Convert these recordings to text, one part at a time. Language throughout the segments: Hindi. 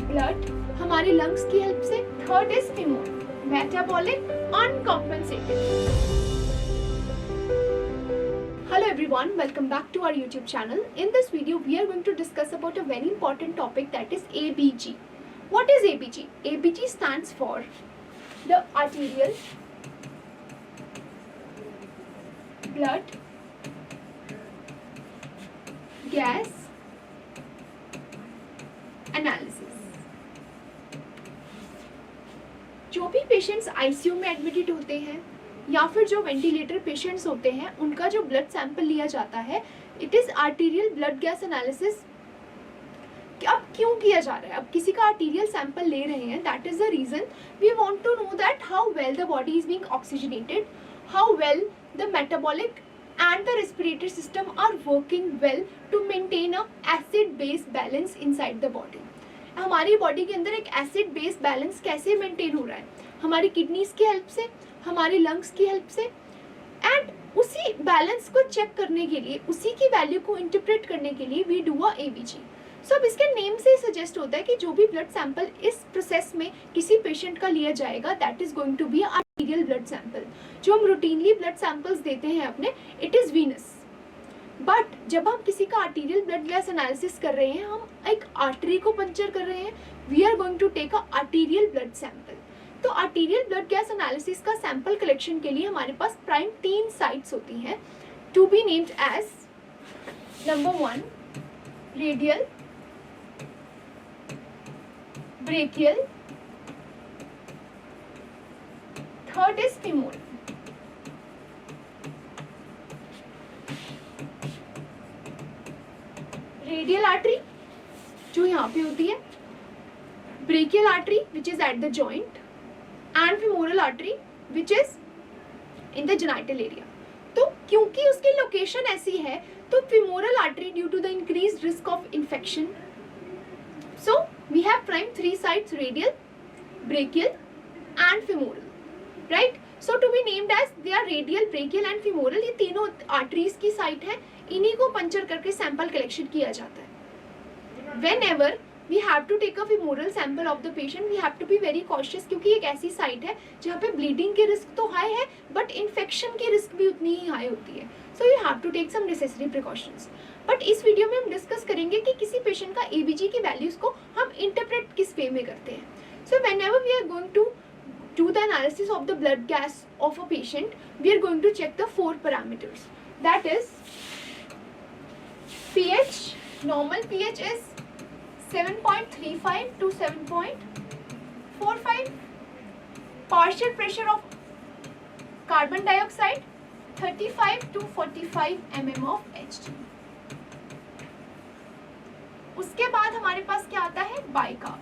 ब्लड हमारे लंग्स की हेल्प से, थर्ड इज फीमोर metabolic uncompensated. Hello everyone, welcome back to our YouTube channel. In this video we are going to discuss about a very important topic, that is ABG. What is ABG? ABG stands for the arterial blood gas analysis. जो भी पेशेंट्स आईसीयू में एडमिटेड होते हैं या फिर जो वेंटिलेटर पेशेंट्स होते हैं, उनका जो ब्लड सैंपल लिया जाता है, it is arterial blood gas analysis. अब क्यों किया जा रहा है? अब किसी का आर्टीरियल सैंपल ले रहे हैं, that is the reason we want to know that how well the body is being oxygenated, how well the metabolic and the respiratory system are working well to maintain a acid base balance inside the body. हमारी बॉडी के अंदर एक एसिड बेस बैलेंस कैसे मेंटेन हो रहा है? हमारी किडनीज की हेल्प से, हमारे लंग्स की हेल्प से, एंड उसी बैलेंस को चेक करने के लिए, उसी की वैल्यू को इंटरप्रेट करने के लिए वी डू अ एबीजी। सो अब इसके नेम से सजेस्ट होता है कि जो भी ब्लड सैंपल इस प्रोसेस में किसी पेशेंट का लिया जाएगा, that is going to be arterial blood sample. जो हम रूटीनली ब्लड सैंपल्स देते हैं अपने, इट इज वीनस। बट जब हम किसी का आर्टीरियल ब्लड गैस एनालिसिस कर रहे हैं, हम एक आर्टरी को पंचर कर रहे हैं, we are going to take a arterial blood sample. तो आर्टीरियल ब्लड गैस एनालिसिस का सैंपल कलेक्शन के लिए हमारे पास प्राइम 3 साइट्स होती हैं, to be named as number 1 radial, brachial, third is femoral. Radial artery जो यहाँ पे होती है, brachial artery which is at the joint, and femoral artery which is in the genital area. तो क्योंकि उसकी लोकेशन ऐसी है, तो femoral artery due to the increase risk of infection, so we have prime 3 sites, radial, brachial and femoral, right? So to be named as they are radial, brachial and femoral. ये तीनों आर्टरीज की साइट है, इन्हीं को पंचर करके सैंपल कलेक्शन किया जाता है। Whenever we have to take a femoral sample of the patient, we have to be very cautious, क्योंकि एक ऐसी साइट है जहाँ पे ब्लीडिंग की रिस्क तो हाई है, बट इन्फेक्शन की रिस्क भी उतनी ही हाई होती है। So you have to take some necessary precautions. But इस वीडियो में हम डिस्कस करेंगे कि किसी पेशेंट का एबीजी की वैल्यूज को हम इंटरप्रेट किस वे में करते हैं। सो whenever we are going to do the analysis of the blood gas of a patient, we are going to check the 4 parameters. That is pH. Normal pH is 7.35 to 7.45. Partial pressure of carbon dioxide 35 to 45 mm of Hg. उसके बाद हमारे पास क्या आता है? बाइकार्ब।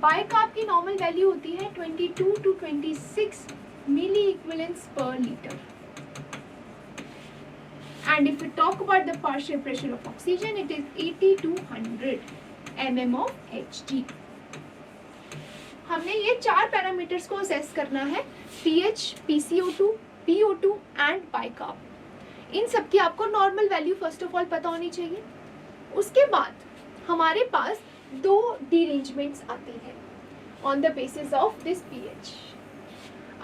बाइकार्ब की नॉर्मल वैल्यू होती है 22 to 26 मिली इक्विवेलेंट्स पर litre. And if we talk about the partial pressure of oxygen, it is 80 to 100 mm of Hg. हमने ये 4 पैरामीटर्स को असेस करना है, pH, PCO2, PO2 and bicarb. इन सब की आपको normal value first of all पता होनी चाहिए। उसके बाद हमारे पास 2 डिरेंजमेंट्स आती हैं on the basis of this pH।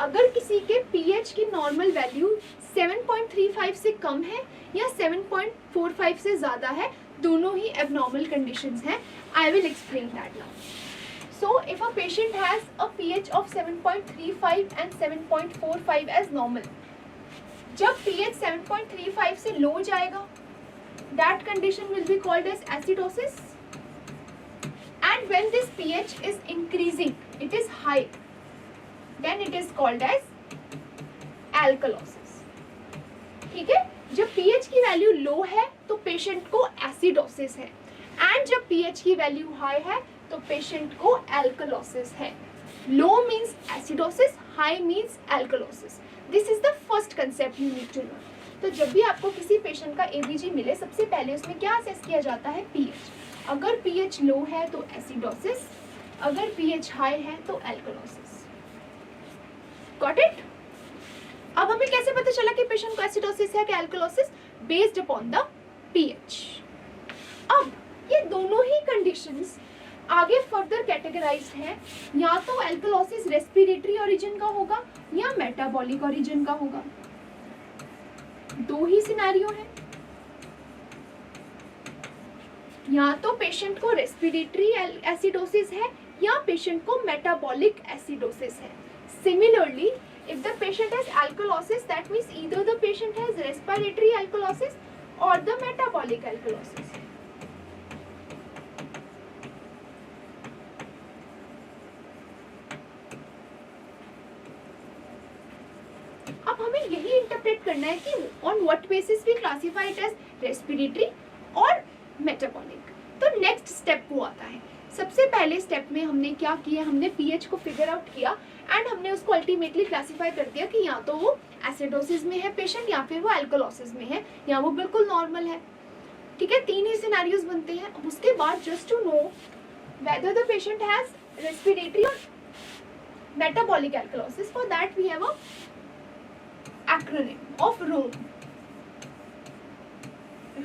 अगर किसी के pH की नॉर्मल वैल्यू 7.35 से कम है या 7.45 से ज़्यादा है, दोनों ही एबनॉर्मल कंडीशंस हैं। I will explain that now. So if a patient has a pH of 7.35 and 7.45 as normal, जब pH 7.35 से लो जाएगा, that condition will be called as acidosis, and when this pH is increasing, it is high, then it is called as alkalosis। ठीक है? जब pH की वैल्यू लो है तो पेशेंट को एसिडोसिस है, एंड जब pH की वैल्यू हाई है तो पेशेंट को एल्कलोसिस है। Low means acidosis, high means alkalosis. This is the first concept you need to know. तो जब भी आपको किसी पेशेंट का एबीजी मिले, सबसे पहले उसमें क्या असेस किया जाता है? pH। अगर pH लो है तो एसिडोसिस, अगर pH हाई है तो एल्कलोसिस। Got it? अब हमें कैसे पता चला कि पेशेंट को एसिडोसिस है कि alkalosis? Based upon the pH। अब ये दोनों ही कंडीशंस आगे फर्दर कैटेगराइज्ड है, या तो एल्कलोसिस रेस्पिरेटरी ओरिजिन का होगा या मेटाबॉलिक ओरिजिन का होगा। दो ही सिनेरियो है, या तो पेशेंट को रेस्पिरेटरी एसिडोसिस है या पेशेंट को मेटाबॉलिक एसिडोसिस है। Similarly if the patient has alkalosis, that means either the patient has respiratory alkalosis or the metabolic alkalosis. अब हमें यही इंटरप्रेट करना है कि on what basis we classify it as respiratory और metabolic। तो नेक्स्ट स्टेप वो आता है। सबसे पहले स्टेप में हमने क्या किया, हमने पीएच को फिगर आउट किया एंड हमने उसको अल्टीमेटली क्लासिफाई कर दिया कि या तो वो एसिडोसिस में है पेशेंट या फिर वो एल्कोलोसिस में है या वो बिल्कुल नॉर्मल है। ठीक है, तीन ही सिनेरियोज बनते हैं। उसके बाद just to know whether the patient has respiratory और metabolic alkalosis, for that we have a acronym of ROME.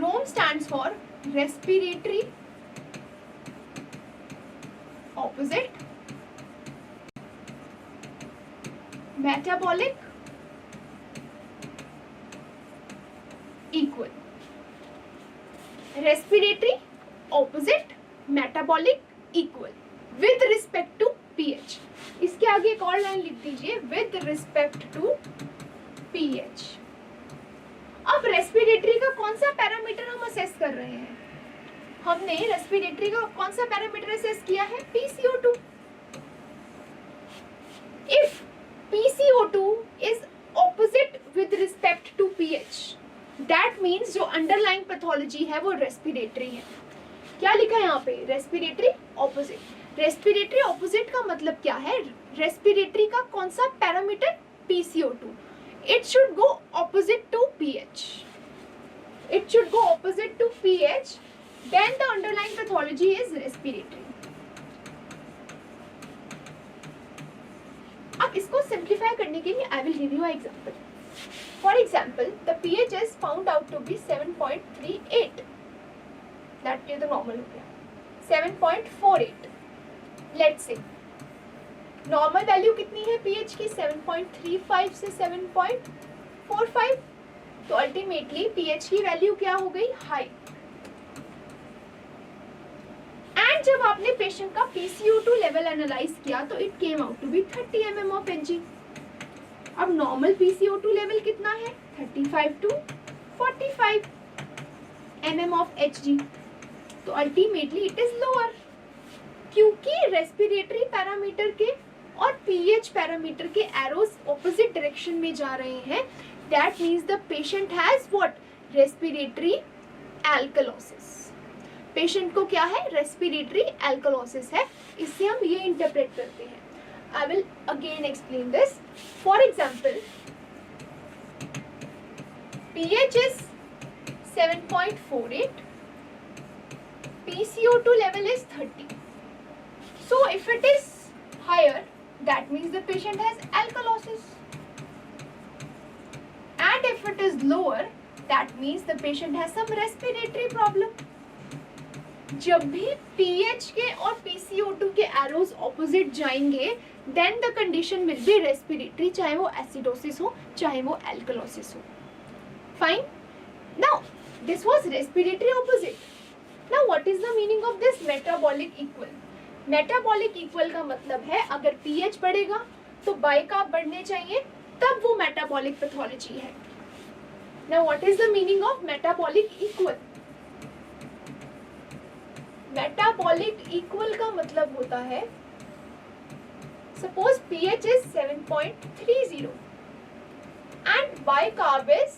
ROME stands for respiratory opposite, metabolic equal, respiratory opposite, metabolic equal with respect to pH। इसके आगे एक और लाइन लिख दीजिए, with respect to pH। अब रेस्पिरेटरी का कौन सा पैरामीटर हम असेस कर रहे हैं? हमने रेस्पिरेटरी का कौन सा पैरामीटर असेस किया है? PCO2। If PCO2 is opposite with respect to pH, that means जो अंडरलाइन पैथोलॉजी है वो रेस्पिरेटरी है। क्या लिखा है यहाँ पे? Respiratory opposite. रेस्पिरेटरी ऑपोजिट का मतलब क्या है? रेस्पिरेटरी का कौन सा parameter? PCO2। It should go opposite to pH. It should go opposite to pH. Then the underlying pathology is respiratory. अब इसको सिंप्लीफाई करने के लिए I will give you an example. For example, the pH is found out to be 7.38. That is the normal हो गया 7.48. Let's say नॉर्मल वैल्यू कितनी है pH की? 7.35 से 7.45। तो अल्टीमेटली pH की वैल्यू क्या हो गई? हाई। एंड जब आपने पेशेंट का PCO2 लेवल एनालाइज किया तो it came out to be 30 mm of Hg। अब नॉर्मल PCO2 लेवल कितना है? 35 to 45 mm ऑफ Hg। तो अल्टीमेटली इट इज लोअर, क्योंकि रेस्पिरेटरी पैरामीटर के और pH पैरामीटर के एरोस ऑपोजिट डायरेक्शन में जा रहे हैं। That means the patient has what? Respiratory alkalosis. Patient को क्या है? रेस्पिरेटरी एल्कलोसिस है। इससे हम ये इंटरप्रेट करते हैं। I will again explain this. For example, pH is 7.48, PCO2 level is 30. So if it is higher, that means the patient has alkalosis. And if it is lower, that means the patient has some respiratory problem. जब भी pH के और PCO2 के एरोज ऑपोजिट जाएंगे, then the condition will be respiratory, चाहे वो एसिडोसिस हो चाहे वो एल्कलोसिस हो। Fine. Now this was respiratory opposite. Now what is the meaning of this metabolic equal? Metabolic equal का मतलब है अगर pH बढ़ेगा तो बाइकार्ब बढ़ने चाहिए, तब वो मेटाबॉलिक पैथोलॉजी है। Now what is the meaning of metabolic equal? Metabolic equal का मतलब होता है, suppose pH is 7.30 and bicarb is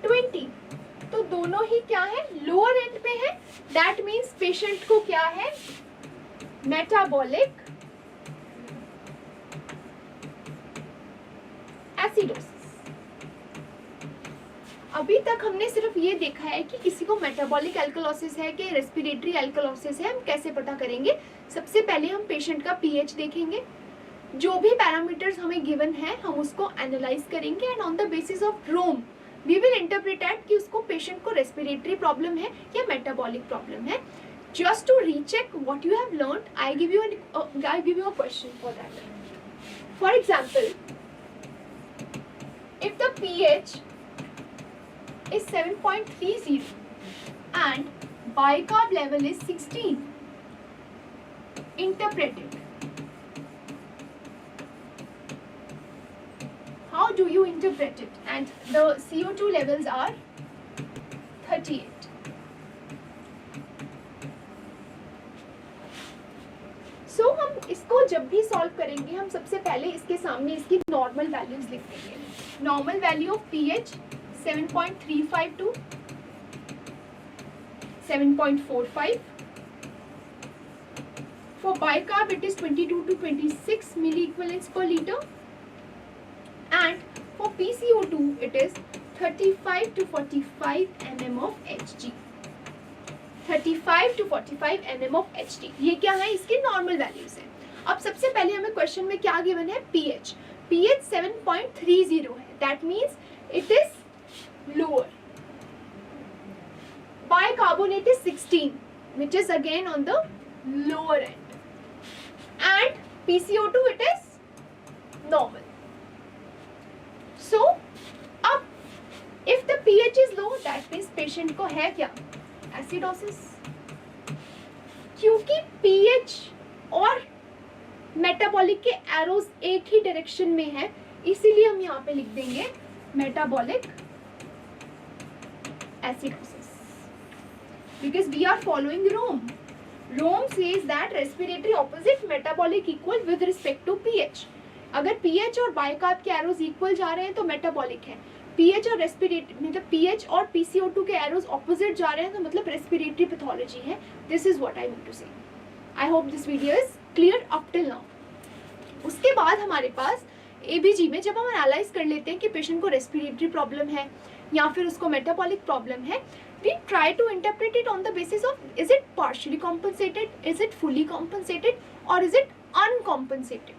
20, तो दोनों ही क्या है? लोअर एंड पे है। दैट मीन्स पेशेंट को क्या है? Metabolic acidosis. अभी तक हमने सिर्फ ये देखा है कि किसी को मेटाबॉलिक एल्कलोसिस है कि रेस्पिरेटरी एल्कलोसिस है। हम कैसे पता करेंगे? सबसे पहले हम पेशेंट का pH देखेंगे, जो भी पैरामीटर्स हमें गिवन है हम उसको एनालाइज करेंगे and on the basis of ROME we will interpret कि उसको पेशेंट को रेस्पिरेटरी प्रॉब्लम है या मेटाबॉलिक प्रॉब्लम है। Just to recheck what you have learned, I give you a question for that. For example, if the pH is 7.30 and bicarb level is 16, interpret it. How do you interpret it? And the CO2 levels are 38. So हम इसको जब भी सॉल्व करेंगे, हम सबसे पहले इसके सामने इसकी नॉर्मल वैल्यूज लिख देंगे. Normal value of pH 7.35 to 7.45. For bicarb it is 22 to 26 milliequivalents per liter, and for PCO2 it is 35 to 45 mm of Hg. 35 to 45 mm of Hg. ये क्या है? इसके नॉर्मल वैल्यूज हैं. अब सबसे पहले हमें क्वेश्चन में क्या गिवन है? pH. pH 7.30 है. That means it is lower. Bicarbonate is 16, which is again on the lower end. And PCO2 it is normal. So, अब if the pH is low, that means patient को है क्या? एसिडोसिस. क्योंकि pH और मेटाबॉलिक के एरोज एक ही डायरेक्शन में है, इसीलिए हम यहाँ पे लिख देंगे metabolic acidosis. Because we are following Rome. Rome says that respiratory opposite metabolic equal with respect to pH. अगर pH और बाइकार्ब के एरोज इक्वल जा रहे हैं तो मेटाबॉलिक है. pH और रेस्पिरेटरी मतलब pH और PCO2 के एरोज ऑपोजिट जा रहे हैं तो मतलब रेस्पिरेटरी पैथोलॉजी है. This is what I mean to say. I hope this video is clear up till now. उसके बाद हमारे पास ABG में जब हम एनालाइज कर लेते हैं कि पेशेंट को रेस्पिरेटरी प्रॉब्लम है या फिर उसको मेटाबॉलिक प्रॉब्लम है, we try to interpret it on the basis of is it partially compensated, is it fully compensated or is it uncompensated.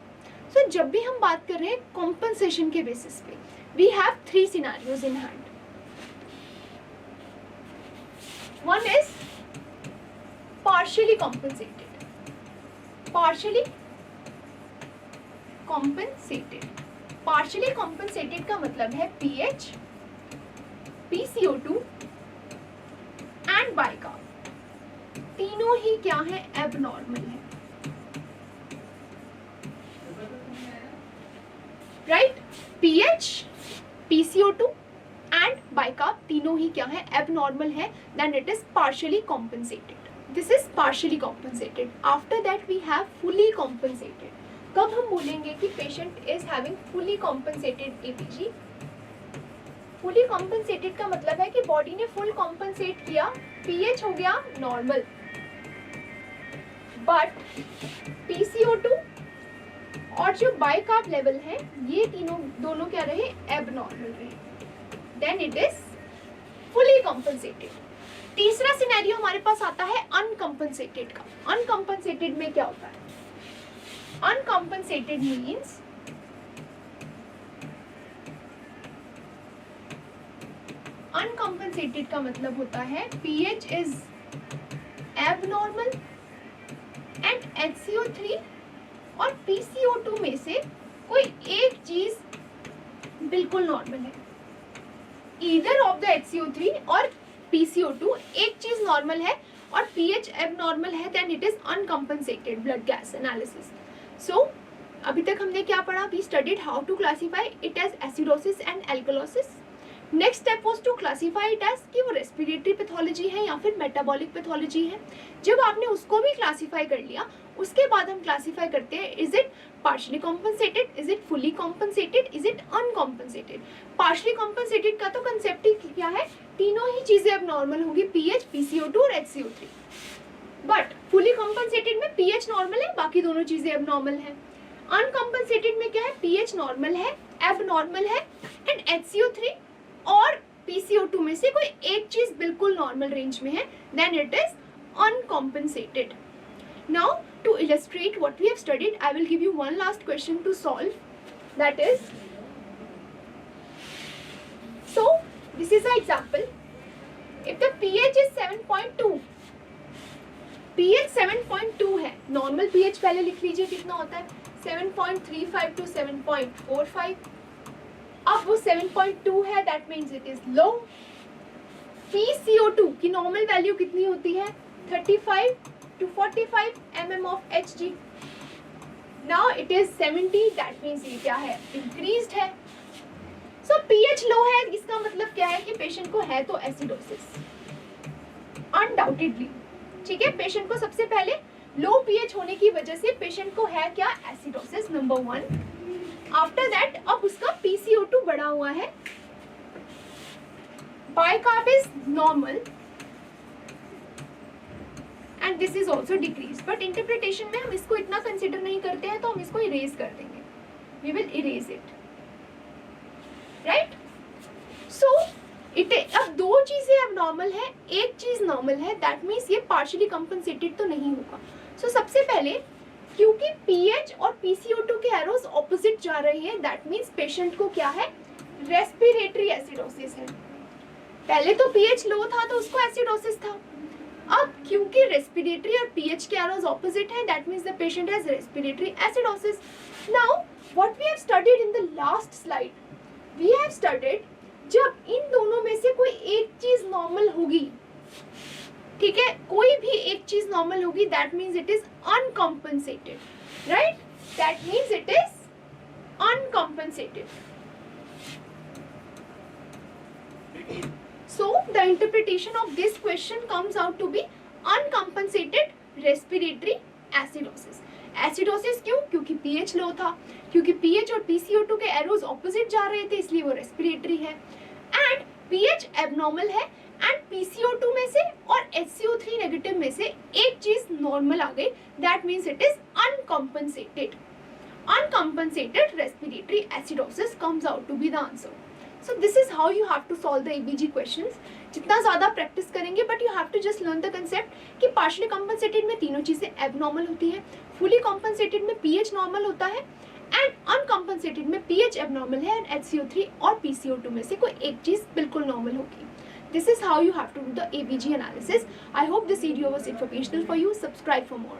So जब भी हम बात कर रहे हैं compensation के basis पे, we have 3 scenarios in hand. One is partially compensated. Partially compensated. Partially compensated का मतलब है pH, PCO2 एंड बाइकार्ब तीनों ही क्या है? एबनॉर्मल है. Right? pH, PCO2 and bicarb तीनों ही क्या है? एबनॉर्मल है. Then it is partially compensated. This is partially compensated. After that we have fully compensated. कब हम बोलेंगे कि patient is having fully compensated ABG? Fully compensated का मतलब है कि बॉडी ने फुल कॉम्पेंसेट किया, pH हो गया नॉर्मल, बट PCO2 और जो बाइकार्ब लेवल है ये दोनों क्या रहे? एबनॉर्मल रहे. Then it is fully compensated. तीसरा सिनेरियो हमारे पास आता है अनकॉम्पेंसेटेड का. अनकॉम्पेंसेटेड में क्या होता है? अनकॉम्पेंसेटेड मीन्स अनकॉम्पेंसेटेड का मतलब होता है pH is abnormal and HCO3 और PCO2 में से कोई एक चीज बिल्कुल नॉर्मल है. ईदर ऑफ द HCO3 और PCO2 एक चीज नॉर्मल है और pH एबनॉर्मल है, then it is uncompensated blood gas analysis. So अभी तक हमने क्या पढ़ा? We studied how to classify it as acidosis and alkalosis. Next step was to classify it as कि वो रेस्पिरेटरी पैथोलॉजी है या फिर मेटाबॉलिक पैथोलॉजी है. जब आपने उसको भी क्लासीफाई कर लिया, उसके बाद हम क्लासीफाई करते हैं is it partially compensated, is it fully compensated, is it uncompensated. Partially compensated का तो कंसेप्ट ही क्या है? तीनों ही चीजें अब नॉर्मल होंगी, pH, PCO2 और HCO3. बट फुली कॉम्पेंसेटेड में pH नॉर्मल है, बाकी दोनों चीजें अब नॉर्मल है. अनकॉम्पेंसेटेड में क्या है? pH नॉर्मल है, एब नॉर्मल है एंड HCO3 और PCO2 में से कोई एक चीज बिल्कुल नॉर्मल रेंज में है, then it is uncompensated. Now to illustrate what we have studied, I will give you one last question to solve. That is, so this is an example. If the pH is 7.2 pH 7.2 है, नॉर्मल पीएच पहले लिख लीजिए कितना होता है 7.35 टू 7.45। अब वो 7.2 है, that means it is low. PCO2 की नॉर्मल वैल्यू कितनी होती है 35 to 45 mm of Hg। Now it is 70, that means ये क्या है इंक्रीज्ड है। सो पीएच लो है, इसका मतलब क्या है कि पेशेंट को है तो एसिडोसिस अनडाउटेडली। ठीक है, पेशेंट को सबसे पहले लो पीएच होने की वजह से पेशेंट को है क्या एसिडोसिस, नंबर 1। आफ्टर दैट अब उसका PCO2 बढ़ा हुआ है, bicarb is normal and this is also decrease, but interpretation में हम इसको इतना कंसिडर नहीं करते हैं तो हम इसको इरेज कर देंगे, we will erase it, right. So it अब दो चीजें अब नॉर्मल है, एक चीज नॉर्मल है, दैट मीन्स ये पार्शियली कंपनसेटेड तो नहीं होगा। सो सबसे पहले क्योंकि पीएच और PCO2 के एरोज ऑपोजिट जा रहे हैं, दैट मीन्स पेशेंट को क्या है रेस्पिरेटरी एसिडोसिस है। पहले तो पीएच लो था तो उसको एसिडोसिस था, अब क्योंकि रेस्पिरेटरी और पीएच के एरोज ऑपोजिट है, that means the patient has respiratory acidosis. Now what we have studied in the last slide, we have studied जब इन दोनों में से कोई एक चीज नॉर्मल होगी, ठीक है, कोई भी एक चीज नॉर्मल होगी, that means it is uncompensated, right, that means it is uncompensated. So the interpretation of this question comes out to be uncompensated respiratory acidosis। Acidosis क्यों, क्योंकि पीएच लो था, क्योंकि पीएच और PCO2 के एरोज ऑपोजिट जा रहे थे इसलिए वो रेस्पिरेटरी है, एंड पीएच एबनॉर्मल है एंड PCO2 में से और HCO3 नेगेटिव में से एक चीज नॉर्मल आ गई, that means it is uncompensated. Uncompensated respiratory acidosis comes out to be the answer. So this is how you have to solve the ABG questions। जितना ज़्यादा प्रैक्टिस करेंगे but you have to just learn the concept कि पार्शियली कॉम्पनसेटेड में तीनों चीज़ें एबनॉर्मल होती है, फुली कॉम्पनसेटेड में पीएच नॉर्मल होता है एंड अनकॉम्पनसेटेड में पीएच एबनॉर्मल है एंड HCO3 और PCO2 में से कोई एक चीज़ बिल्कुल नॉर्मल होगी। This is how you have to do the ABG analysis। I hope this video was informational for you। Subscribe for more।